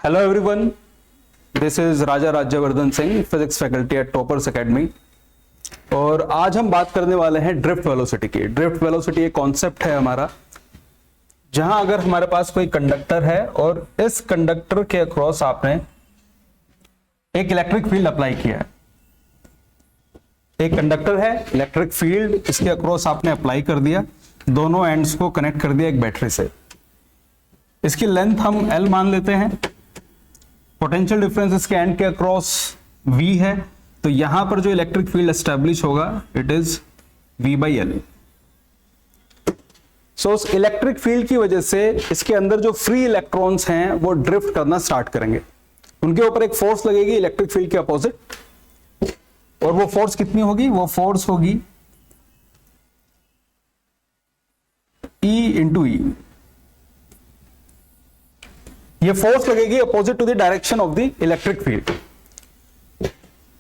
Hello everyone, this is Raja Rajyavardhan Singh, physics faculty at toppers academy. और आज हम बात करने वाले हैं ड्रिफ्ट वेलोसिटी की। ड्रिफ्ट वेलोसिटी एक कॉन्सेप्ट है हमारा, जहां अगर हमारे पास कोई कंडक्टर है और इस कंडक्टर के अक्रॉस आपने एक इलेक्ट्रिक फील्ड अप्लाई किया है। एक कंडक्टर है, इलेक्ट्रिक फील्ड इसके अक्रॉस आपने अप्लाई कर दिया, दोनों एंड्स को कनेक्ट कर दिया एक बैटरी से। इसकी लेंथ हम L मान लेते हैं। पोटेंशियल डिफरेंस इसके एंड के अक्रॉस V है, तो यहां पर जो इलेक्ट्रिक फील्ड एस्टेब्लिश होगा इट इज V/L। सो उस इलेक्ट्रिक फील्ड की वजह से इसके अंदर जो फ्री इलेक्ट्रॉन्स हैं वो ड्रिफ्ट करना स्टार्ट करेंगे। उनके ऊपर एक फोर्स लगेगी इलेक्ट्रिक फील्ड के अपोजिट, और वो फोर्स कितनी होगी? वो फोर्स होगी E/E। ये फोर्स लगेगी opposite to the direction of the electric field.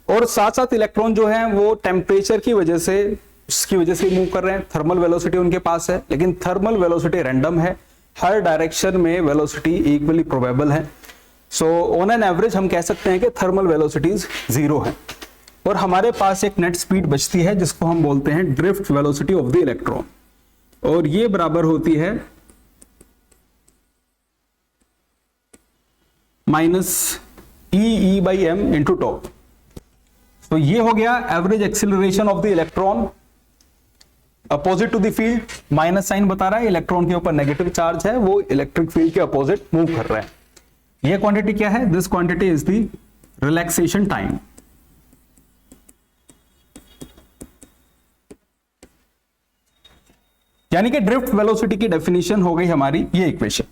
और साथ साथ इलेक्ट्रॉन जो है वो टेम्परेचर की वजह से मूव कर रहे हैं। थर्मल वेलोसिटी उनके पास है, लेकिन थर्मल वेलोसिटी रैंडम है, हर डायरेक्शन में वेलोसिटी इक्वली प्रोबेबल है। सो ऑन एन एवरेज हम कह सकते हैं कि थर्मल वेलोसिटीज 0 है, और हमारे पास एक नेट स्पीड बचती है जिसको हम बोलते हैं drift velocity of the electron, और ये बराबर होती है -E/m इंटू टॉ। तो ये हो गया average acceleration of the electron opposite to the field. Minus sign बता रहा है इलेक्ट्रॉन के ऊपर नेगेटिव चार्ज है, वो इलेक्ट्रिक फील्ड के अपोजिट मूव कर रहा है। ये क्वांटिटी क्या है? This quantity is the relaxation time. यानी कि ड्रिफ्ट वेलोसिटी की डेफिनेशन हो गई हमारी ये इक्वेशन।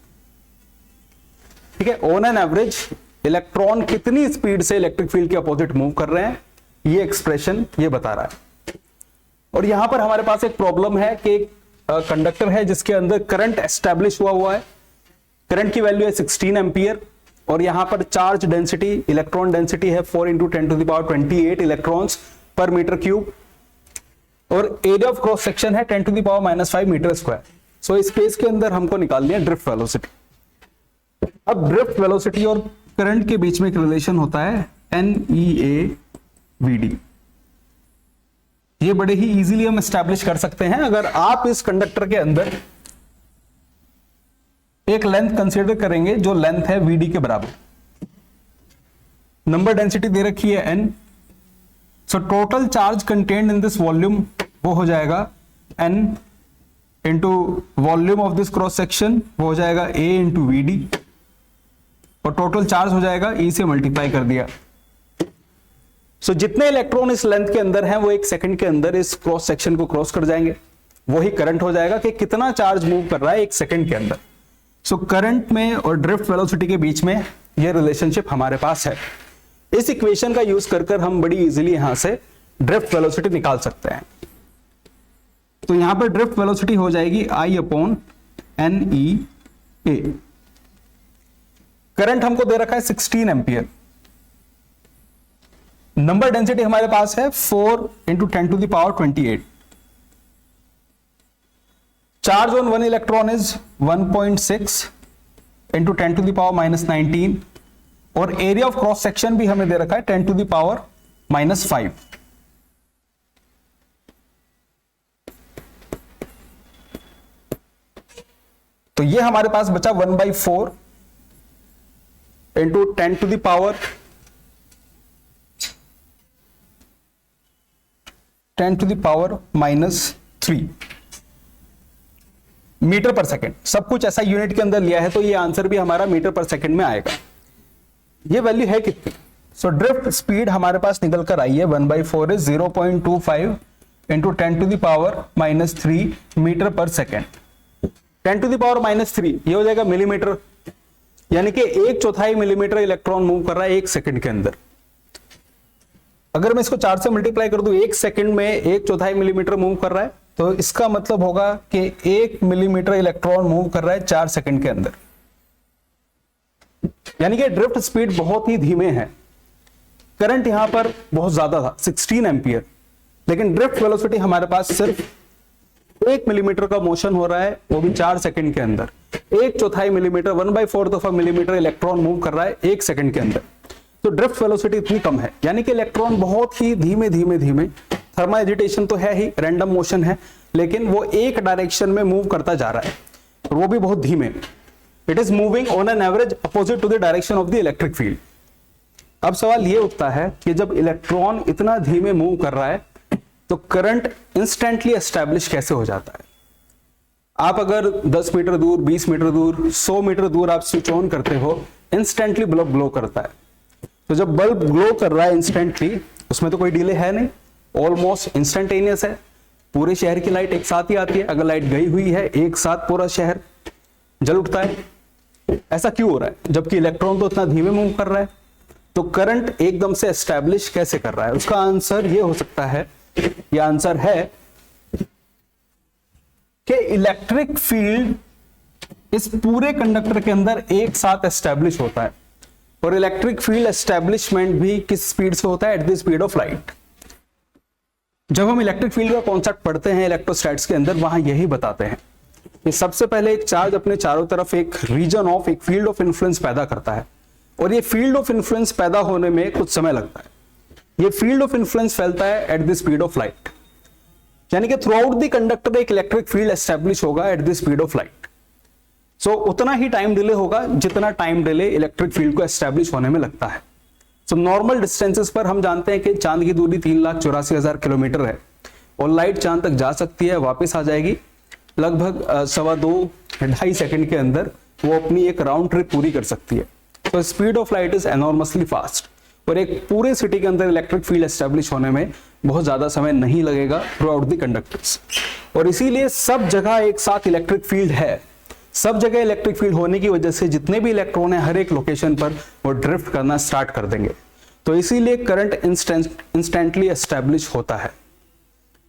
ठीक है, ऑन एन एवरेज इलेक्ट्रॉन कितनी स्पीड से इलेक्ट्रिक फील्ड के अपोजिट मूव कर रहे हैं, ये एक्सप्रेशन ये बता रहा है। और यहां पर हमारे पास एक प्रॉब्लम है कि कंडक्टर है जिसके अंदर करंट एस्टैब्लिश हुआ है। करंट की वैल्यू है 16 एम्पियर, और यहां पर चार्ज डेंसिटी, इलेक्ट्रॉन डेंसिटी है 4 × 10⁻28 इलेक्ट्रॉन्स पर मीटर क्यूब, और एरिया ऑफ क्रॉस सेक्शन है 10⁻⁻5 मीटर स्क्वायर। सो इस केस के अंदर हमको निकालनी है ड्रिफ्ट वेलोसिटी। अब ड्रिफ्ट वेलोसिटी और करंट के बीच में एक रिलेशन होता है NEA/VD। ये बड़े ही इजीली हम एस्टैब्लिश कर सकते हैं। अगर आप इस कंडक्टर के अंदर एक लेंथ कंसीडर करेंगे जो लेंथ है VD के बराबर, नंबर डेंसिटी दे रखी है N, so total charge contained in this volume वो हो जाएगा N into volume of this cross section, वो हो जाएगा A इंटू VD, और टोटल चार्ज हो जाएगा E से मल्टीप्लाई कर दिया। सो जितने इलेक्ट्रॉन इस लेंथ के अंदर हैं वो 1 सेकंड के अंदर इस क्रॉस सेक्शन को क्रॉस कर जाएंगे। वही करंट हो जाएगा कि कितना चार्ज मूव कर रहा है 1 सेकंड के अंदर। सो करंट में और ड्रिफ्ट वेलोसिटी के बीच में ये रिलेशनशिप हमारे पास है। इस इक्वेशन का यूज कर हम बड़ी इजीली यहां से ड्रिफ्ट वेलोसिटी निकाल सकते हैं। तो यहां पर ड्रिफ्ट वेलोसिटी हो जाएगी I/NEA। करंट हमको दे रखा है 16 एम्पियर, नंबर डेंसिटी हमारे पास है 4 × 10⁻28। चार्ज ऑन 1 इलेक्ट्रॉन इज 1.6 × 10⁻⁻19, और एरिया ऑफ क्रॉस सेक्शन भी हमें दे रखा है 10⁻⁻5। तो ये हमारे पास बचा 1/4 इंटू 10⁻⁻³ मीटर पर सेकेंड। सब कुछ ऐसा यूनिट के अंदर लिया है, तो ये आंसर भी हमारा मीटर पर सेकेंड में आएगा। ये वैल्यू है कितनी? सो ड्रिफ्ट स्पीड हमारे पास निकल कर आई है 1/4 इज 0.25 इंटू 10⁻⁻³ मीटर पर सेकेंड। 10⁻³ ये हो जाएगा मिलीमीटर, यानी कि 1/4 मिलीमीटर इलेक्ट्रॉन मूव कर रहा है 1 सेकंड के अंदर। अगर मैं इसको 4 से मल्टीप्लाई कर दूं, 1 सेकंड में 1/4 मिलीमीटर मूव कर रहा है, तो इसका मतलब होगा कि 1 मिलीमीटर इलेक्ट्रॉन मूव कर रहा है 4 सेकंड के अंदर। यानी कि ड्रिफ्ट स्पीड बहुत ही धीमे है। करंट यहां पर बहुत ज्यादा था 16 एम्पियर, लेकिन ड्रिफ्ट वेलोसिटी हमारे पास सिर्फ 1 मिलीमीटर का मोशन हो रहा है, वो भी 4 सेकंड के अंदर। 1/4 millimetre, 1/4 of a millimetre electron move कर रहा है 1 सेकंड के अंदर। तो ड्रिफ्ट वेलोसिटी इतनी कम है, यानी कि इलेक्ट्रॉन बहुत ही धीमे धीमे धीमे, थर्मल एजिटेशन तो है ही, रैंडम मोशन है, लेकिन वो एक डायरेक्शन में मूव करता जा रहा है, और वो भी बहुत धीमे। It is moving on an average opposite to the direction of the electric field. अब सवाल ये उठता है कि जब इलेक्ट्रॉन इतना धीमे मूव कर रहा है तो करंट इंस्टेंटली एस्टैब्लिश कैसे हो जाता है? आप अगर 10 मीटर दूर, 20 मीटर दूर, 100 मीटर दूर आप स्विच ऑन करते हो, इंस्टेंटली बल्ब ग्लो करता है। तो जब बल्ब ग्लो कर रहा है इंस्टेंटली, उसमें तो कोई डिले है नहीं, ऑलमोस्ट इंस्टेंटेनियस है। पूरे शहर की लाइट एक साथ ही आती है, अगर लाइट गई हुई है एक साथ पूरा शहर जल उठता है। ऐसा क्यों हो रहा है जबकि इलेक्ट्रॉन तो इतना धीमे मूव कर रहा है? तो करंट एकदम से एस्टैब्लिश कैसे कर रहा है? उसका आंसर ये हो सकता है, ये आंसर है कि इलेक्ट्रिक फील्ड इस पूरे कंडक्टर के अंदर एक साथ एस्टैब्लिश होता है, और इलेक्ट्रिक फील्ड एस्टैब्लिशमेंट भी किस स्पीड से होता है? At the speed of light. जब हम इलेक्ट्रिक फील्ड का कॉन्सेप्ट पढ़ते हैं इलेक्ट्रोस्टैट्स के अंदर, वहां यही बताते हैं कि सबसे पहले एक चार्ज अपने चारों तरफ एक रीजन ऑफ, एक फील्ड ऑफ इन्फ्लुएंस पैदा करता है, और ये फील्ड ऑफ इन्फ्लुएंस पैदा होने में कुछ समय लगता है। ये फील्ड ऑफ इन्फ्लुएंस फैलता है at the speed of light, यानी कि थ्रू आउट द कंडक्टर एक इलेक्ट्रिक फील्ड एस्टैब्लिश होगा at the speed of light. So उतना ही टाइम डिले होगा जितना टाइम डिले इलेक्ट्रिक फील्ड को एस्टैब्लिश होने में लगता है। सो नॉर्मल डिस्टेंसेस पर हम जानते हैं कि चांद की दूरी 3,84,000 किलोमीटर है, और लाइट चांद तक जा सकती है, वापस आ जाएगी लगभग 2.25 सेकंड के अंदर, वो अपनी एक राउंड ट्रिप पूरी कर सकती है। तो speed of light is enormously fast, और एक पूरे सिटी के अंदर इलेक्ट्रिक फील्ड एस्टैब्लिश होने में बहुत ज्यादा समय नहीं लगेगा थ्रू आउट द कंडक्टर्स। और इसीलिए सब जगह एक साथ इलेक्ट्रिक फील्ड है। सब जगह इलेक्ट्रिक फील्ड होने की वजह से जितने भी इलेक्ट्रॉन है हर एक लोकेशन पर वो ड्रिफ्ट करना स्टार्ट कर देंगे। तो इसीलिए करंट इंस्टेंटली एस्टैब्लिश होता है,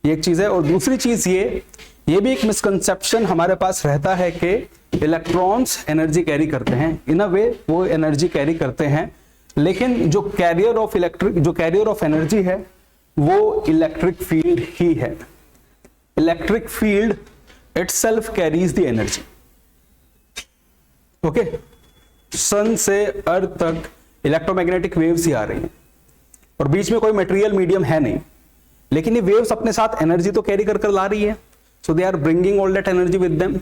ये एक चीज है। और दूसरी चीज ये भी एक मिसकंसेप्शन हमारे पास रहता है कि इलेक्ट्रॉन्स एनर्जी कैरी करते हैं। इन अ वे वो एनर्जी कैरी करते हैं, लेकिन जो कैरियर ऑफ एनर्जी है वो इलेक्ट्रिक फील्ड ही है। Electric field itself carries the energy. Okay, sun से अर्थ तक इलेक्ट्रोमैग्नेटिक वेव्स ही आ रही हैं, और बीच में कोई मटेरियल मीडियम है नहीं, लेकिन ये वेव्स अपने साथ एनर्जी तो कैरी कर ला रही है। So they are bringing all that energy with them,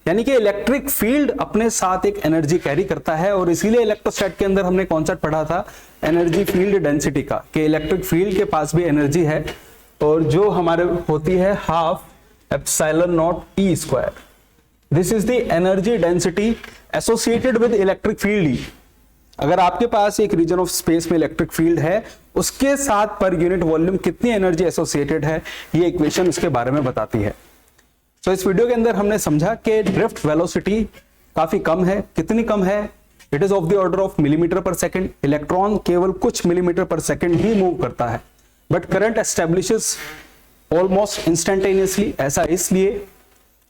यानी कि इलेक्ट्रिक फील्ड अपने साथ एक एनर्जी कैरी करता है। और इसीलिए इलेक्ट्रोस्टैट के अंदर हमने कॉन्सेप्ट पढ़ा था एनर्जी फील्ड डेंसिटी का, कि इलेक्ट्रिक फील्ड के पास भी एनर्जी है, और जो हमारे होती है 1/2 epsilon naught E square. This is the energy density associated with electric field ही। अगर आपके पास एक रीजन ऑफ स्पेस में इलेक्ट्रिक फील्ड है, उसके साथ पर यूनिट वॉल्यूम कितनी एनर्जी एसोसिएटेड है, ये इक्वेशन उसके बारे में बताती है। तो इस वीडियो के अंदर हमने समझा कि ड्रिफ्ट वेलोसिटी काफी कम है। कितनी कम है? It is of the order of millimetre पर सेकंड। इलेक्ट्रॉन केवल कुछ मिलीमीटर पर सेकंड ही मूव करता है, but current establishes almost instantaneously. ऐसा इसलिए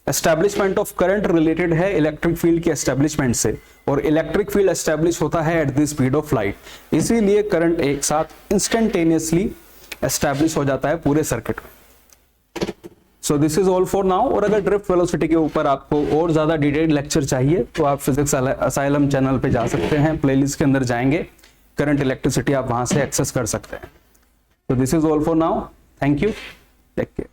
एस्टैब्लिशमेंट ऑफ करंट रिलेटेड है इलेक्ट्रिक फील्ड के एस्टैब्लिशमेंट से, और इलेक्ट्रिक फील्ड एस्टैब्लिश होता है at the speed of light. इसीलिए करंट एक साथ इंस्टेंटेनियसली एस्टैब्लिश हो जाता है पूरे सर्किट में। So this is all for now. और अगर ड्रिफ्ट वेलोसिटी के ऊपर आपको और ज्यादा डिटेल्ड लेक्चर चाहिए तो आप फिजिक्स असाइलम चैनल पे जा सकते हैं, प्लेलिस्ट के अंदर जाएंगे, करंट इलेक्ट्रिसिटी आप वहां से एक्सेस कर सकते हैं। So this is all for now. Thank you. Take care.